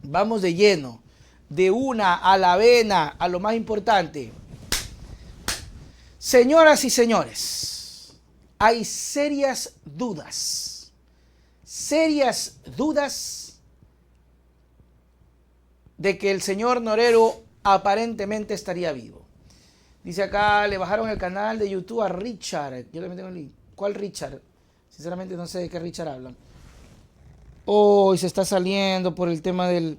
Vamos de lleno, de una a la vena, a lo más importante. Señoras y señores, hay serias dudas de que el señor Norero aparentemente estaría vivo. Dice acá, le bajaron el canal de YouTube a Richard. Yo también tengo el link. ¿Cuál Richard? Sinceramente no sé de qué Richard hablan. Hoy se está saliendo por el tema del...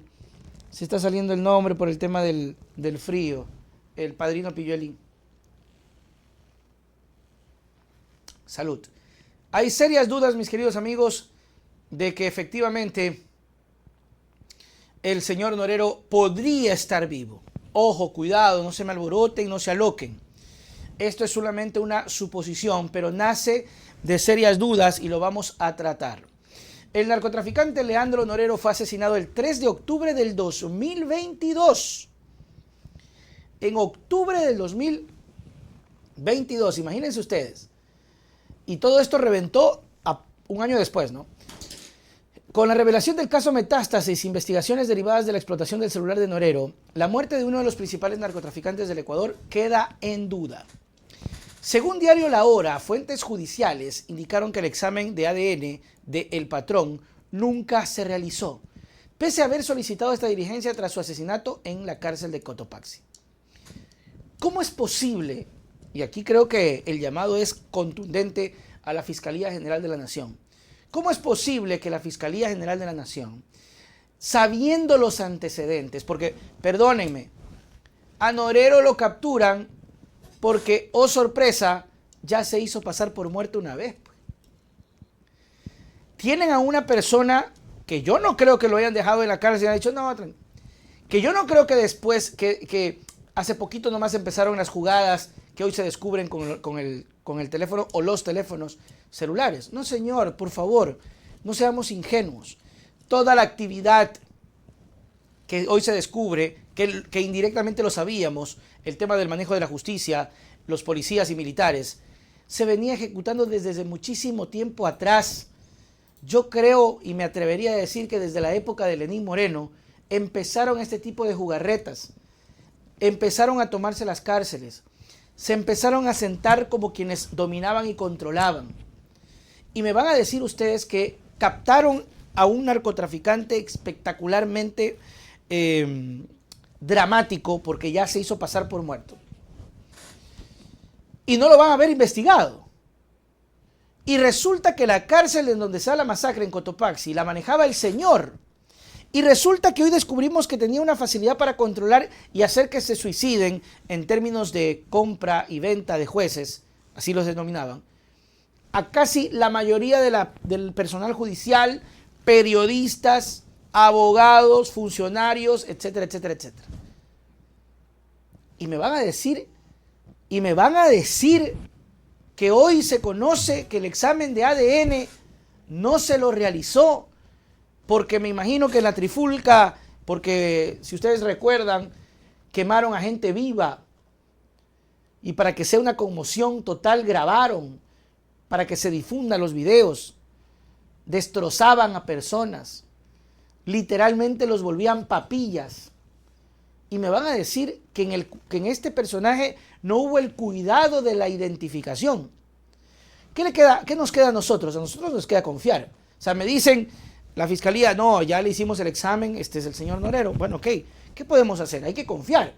Se está saliendo el nombre por el tema del frío. El padrino Pilluelín. Salud. Hay serias dudas, mis queridos amigos, de que efectivamente el señor Norero podría estar vivo. Ojo, cuidado, no se me alboroten, no se aloquen. Esto es solamente una suposición, pero nace de serias dudas y lo vamos a tratar. El narcotraficante Leandro Norero fue asesinado el 3 de octubre del 2022. En octubre del 2022, imagínense ustedes. Y todo esto reventó un año después, ¿no? Con la revelación del caso Metástasis, investigaciones derivadas de la explotación del celular de Norero, la muerte de uno de los principales narcotraficantes del Ecuador queda en duda. Según diario La Hora, fuentes judiciales indicaron que el examen de ADN de El Patrón nunca se realizó, pese a haber solicitado esta diligencia tras su asesinato en la cárcel de Cotopaxi. ¿Cómo es posible? Y aquí creo que el llamado es contundente a la Fiscalía General de la Nación. ¿Cómo es posible que la Fiscalía General de la Nación, sabiendo los antecedentes, porque, perdónenme, a Norero lo capturan porque, oh sorpresa, ya se hizo pasar por muerto una vez? Tienen a una persona que yo no creo que lo hayan dejado en la cárcel y han dicho, no, que yo no creo que después, que hace poquito nomás empezaron las jugadas que hoy se descubren con el teléfono o los teléfonos celulares. No, señor, por favor, no seamos ingenuos. Toda la actividad que hoy se descubre, que indirectamente lo sabíamos, el tema del manejo de la justicia, los policías y militares, se venía ejecutando desde muchísimo tiempo atrás. Yo creo y me atrevería a decir que desde la época de Lenín Moreno empezaron este tipo de jugarretas, empezaron a tomarse las cárceles, se empezaron a sentar como quienes dominaban y controlaban. Y me van a decir ustedes que captaron a un narcotraficante espectacularmente dramático porque ya se hizo pasar por muerto. Y no lo van a haber investigado. Y resulta que la cárcel en donde se da la masacre en Cotopaxi la manejaba el señor. Y resulta que hoy descubrimos que tenía una facilidad para controlar y hacer que se suiciden en términos de compra y venta de jueces, así los denominaban, a casi la mayoría del personal judicial, periodistas, abogados, funcionarios, etcétera, etcétera, etcétera. Y me van a decir que hoy se conoce que el examen de ADN no se lo realizó, porque me imagino que en la trifulca, porque si ustedes recuerdan, quemaron a gente viva y para que sea una conmoción total grabaron, para que se difundan los videos, destrozaban a personas, literalmente los volvían papillas. Y me van a decir que en este personaje no hubo el cuidado de la identificación. ¿Qué nos queda a nosotros? A nosotros nos queda confiar. O sea, me dicen, la fiscalía, no, ya le hicimos el examen, este es el señor Norero. Bueno, ok, ¿qué podemos hacer? Hay que confiar.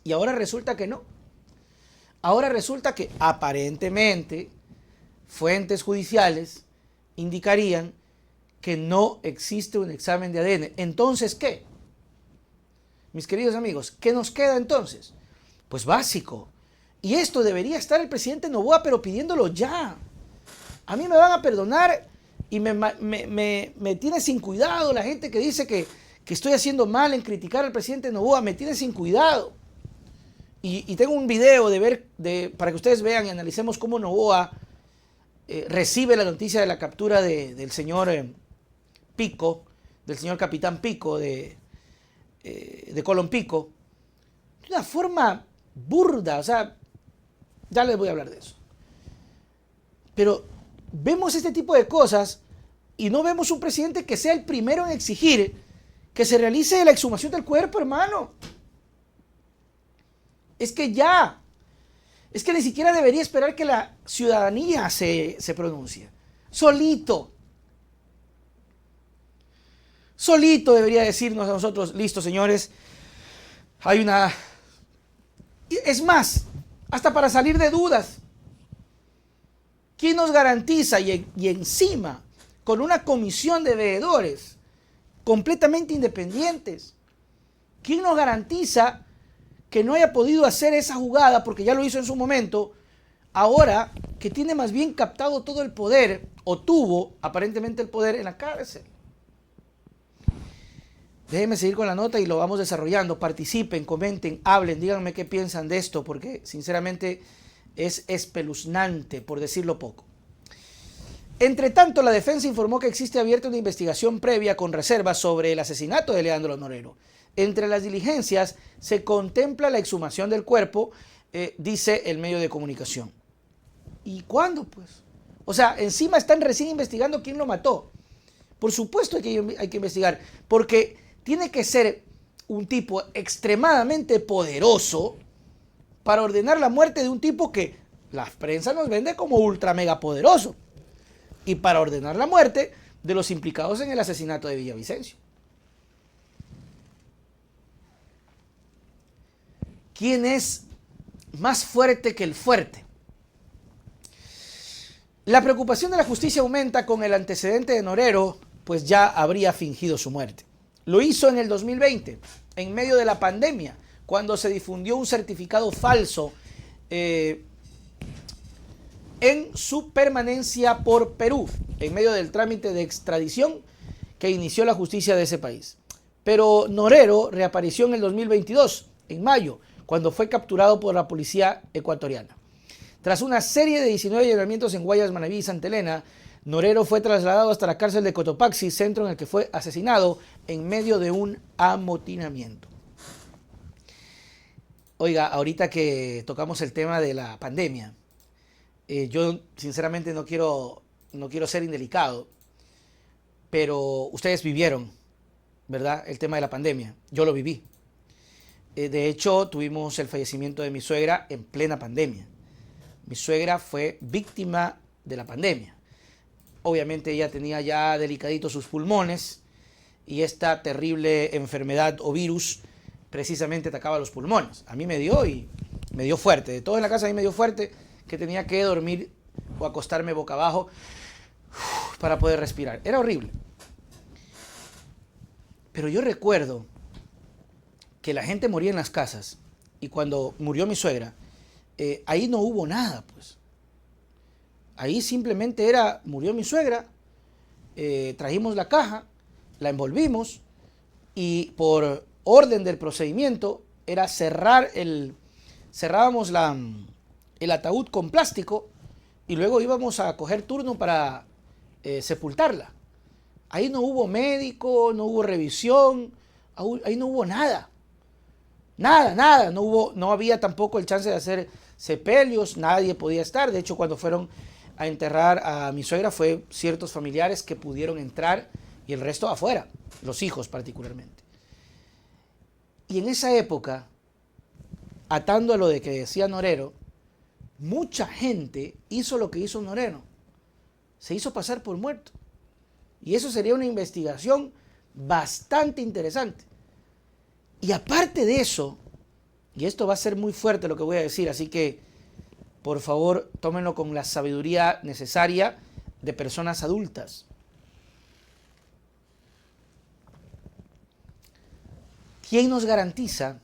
Y ahora resulta que no. Ahora resulta que aparentemente fuentes judiciales indicarían que no existe un examen de ADN. Entonces, ¿qué? Mis queridos amigos, ¿qué nos queda entonces? Pues básico. Y esto debería estar el presidente Noboa, pero pidiéndolo ya. A mí me van a perdonar y me tiene sin cuidado la gente que dice que estoy haciendo mal en criticar al presidente Noboa. Me tiene sin cuidado. Y tengo un video para que ustedes vean y analicemos cómo Noboa recibe la noticia de la captura del señor Pico, del señor capitán Pico de Colón Pico, de una forma burda. O sea, ya les voy a hablar de eso. Pero vemos este tipo de cosas y no vemos un presidente que sea el primero en exigir que se realice la exhumación del cuerpo, hermano. Es que ya. Es que ni siquiera debería esperar que la ciudadanía se pronuncie. Solito. Solito debería decirnos a nosotros, listo, señores, hay una... Es más, hasta para salir de dudas. ¿Quién nos garantiza? Y encima, con una comisión de veedores completamente independientes, ¿quién nos garantiza que no haya podido hacer esa jugada porque ya lo hizo en su momento, ahora que tiene más bien captado todo el poder, o tuvo aparentemente el poder en la cárcel? Déjenme seguir con la nota y lo vamos desarrollando. Participen, comenten, hablen, díganme qué piensan de esto, porque sinceramente es espeluznante, por decirlo poco. Entre tanto, la defensa informó que existe abierta una investigación previa con reservas sobre el asesinato de Leandro Norero. Entre las diligencias se contempla la exhumación del cuerpo, dice el medio de comunicación. ¿Y cuándo, pues? O sea, encima están recién investigando quién lo mató. Por supuesto hay que investigar, porque tiene que ser un tipo extremadamente poderoso para ordenar la muerte de un tipo que la prensa nos vende como ultra mega poderoso, y para ordenar la muerte de los implicados en el asesinato de Villavicencio. ¿Quién es más fuerte que el fuerte? La preocupación de la justicia aumenta con el antecedente de Norero, pues ya habría fingido su muerte. Lo hizo en el 2020, en medio de la pandemia, cuando se difundió un certificado falso en su permanencia por Perú, en medio del trámite de extradición que inició la justicia de ese país. Pero Norero reapareció en el 2022, en mayo, cuando fue capturado por la policía ecuatoriana. Tras una serie de 19 allanamientos en Guayas, Manabí y Santa Elena, Norero fue trasladado hasta la cárcel de Cotopaxi, centro en el que fue asesinado en medio de un amotinamiento. Oiga, ahorita que tocamos el tema de la pandemia, yo sinceramente no quiero ser indelicado, pero ustedes vivieron, ¿verdad?, el tema de la pandemia. Yo lo viví. De hecho, tuvimos el fallecimiento de mi suegra en plena pandemia. Mi suegra fue víctima de la pandemia. Obviamente ella tenía ya delicaditos sus pulmones y esta terrible enfermedad o virus precisamente atacaba los pulmones. A mí me dio y me dio fuerte. De todo en la casa a mí me dio fuerte, que tenía que dormir o acostarme boca abajo para poder respirar. Era horrible. Pero yo recuerdo que la gente moría en las casas y cuando murió mi suegra, ahí no hubo nada, pues. Ahí simplemente era, murió mi suegra, trajimos la caja, la envolvimos y por orden del procedimiento era cerrábamos el ataúd con plástico y luego íbamos a coger turno para sepultarla. Ahí no hubo médico, no hubo revisión, ahí no hubo nada. Nada, no había tampoco el chance de hacer sepelios, nadie podía estar. De hecho, cuando fueron a enterrar a mi suegra fue ciertos familiares que pudieron entrar y el resto afuera, los hijos particularmente. Y en esa época, atando a lo de que decía Norero, mucha gente hizo lo que hizo Norero, se hizo pasar por muerto. Y eso sería una investigación bastante interesante. Y aparte de eso, y esto va a ser muy fuerte lo que voy a decir, así que por favor tómenlo con la sabiduría necesaria de personas adultas. ¿Quién nos garantiza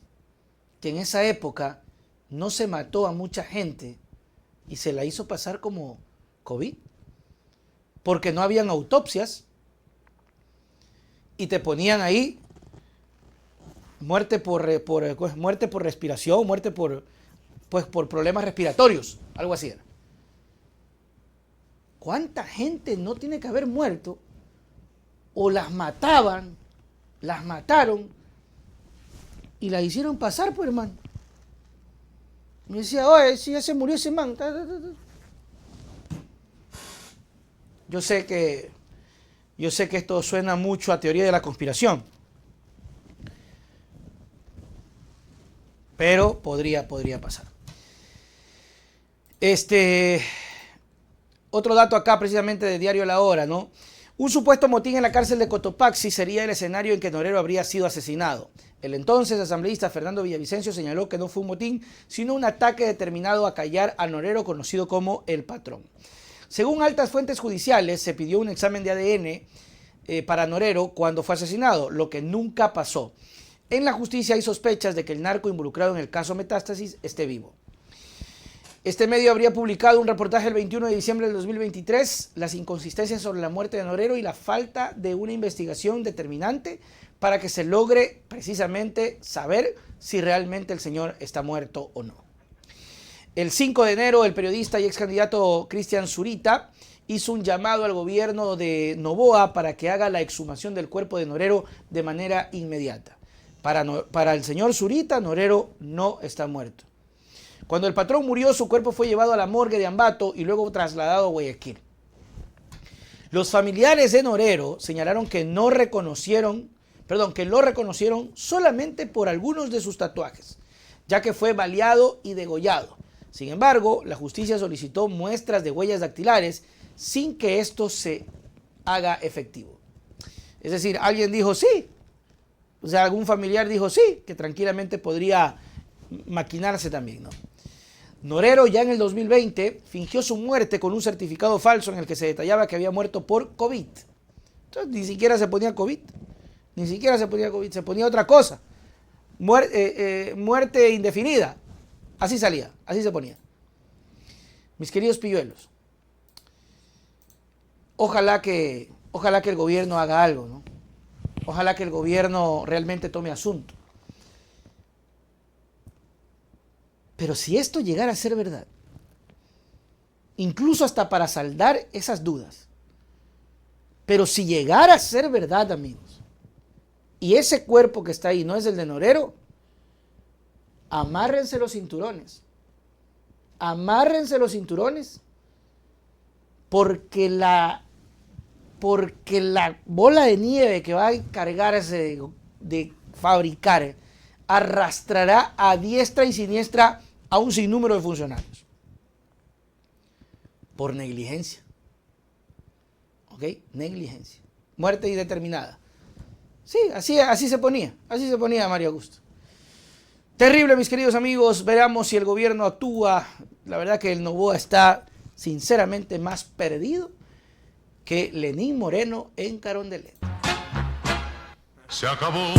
que en esa época no se mató a mucha gente y se la hizo pasar como COVID? Porque no habían autopsias y te ponían ahí muerte por respiración, muerte por problemas respiratorios, algo así era. ¿Cuánta gente no tiene que haber muerto? O las mataron y las hicieron pasar, pues, hermano. Me decía, oye, si ya se murió ese man. Yo sé que esto suena mucho a teoría de la conspiración, pero podría pasar. Otro dato acá precisamente de Diario La Hora, ¿no? Un supuesto motín en la cárcel de Cotopaxi sería el escenario en que Norero habría sido asesinado. El entonces asambleísta Fernando Villavicencio señaló que no fue un motín, sino un ataque determinado a callar a Norero, conocido como El Patrón. Según altas fuentes judiciales, se pidió un examen de ADN para Norero cuando fue asesinado, lo que nunca pasó. En la justicia hay sospechas de que el narco involucrado en el caso Metástasis esté vivo. Este medio habría publicado un reportaje el 21 de diciembre del 2023, las inconsistencias sobre la muerte de Norero y la falta de una investigación determinante para que se logre precisamente saber si realmente el señor está muerto o no. El 5 de enero, el periodista y ex candidato Cristian Zurita hizo un llamado al gobierno de Noboa para que haga la exhumación del cuerpo de Norero de manera inmediata. Para el señor Zurita, Norero no está muerto. Cuando el patrón murió, su cuerpo fue llevado a la morgue de Ambato y luego trasladado a Guayaquil. Los familiares de Norero señalaron que lo reconocieron solamente por algunos de sus tatuajes, ya que fue baleado y degollado. Sin embargo, la justicia solicitó muestras de huellas dactilares sin que esto se haga efectivo. Es decir, alguien dijo sí, o sea, algún familiar dijo sí, que tranquilamente podría maquinarse también, ¿no? Norero ya en el 2020 fingió su muerte con un certificado falso en el que se detallaba que había muerto por COVID. Entonces ni siquiera se ponía COVID, se ponía otra cosa. Muerte indefinida. Así salía, así se ponía. Mis queridos pilluelos, ojalá que el gobierno haga algo, ¿no? Ojalá que el gobierno realmente tome asunto. Pero si esto llegara a ser verdad, incluso hasta para saldar esas dudas, pero si llegara a ser verdad, amigos, y ese cuerpo que está ahí no es el de Norero, amárrense los cinturones, porque la bola de nieve que va a encargarse de fabricar arrastrará a diestra y siniestra a un sinnúmero de funcionarios por negligencia. ¿Ok? Negligencia. Muerte indeterminada. Sí, así se ponía Mario Augusto. Terrible, mis queridos amigos. Veamos si el gobierno actúa. La verdad que el Noboa está sinceramente más perdido que Lenín Moreno en Carondelet. Se acabó.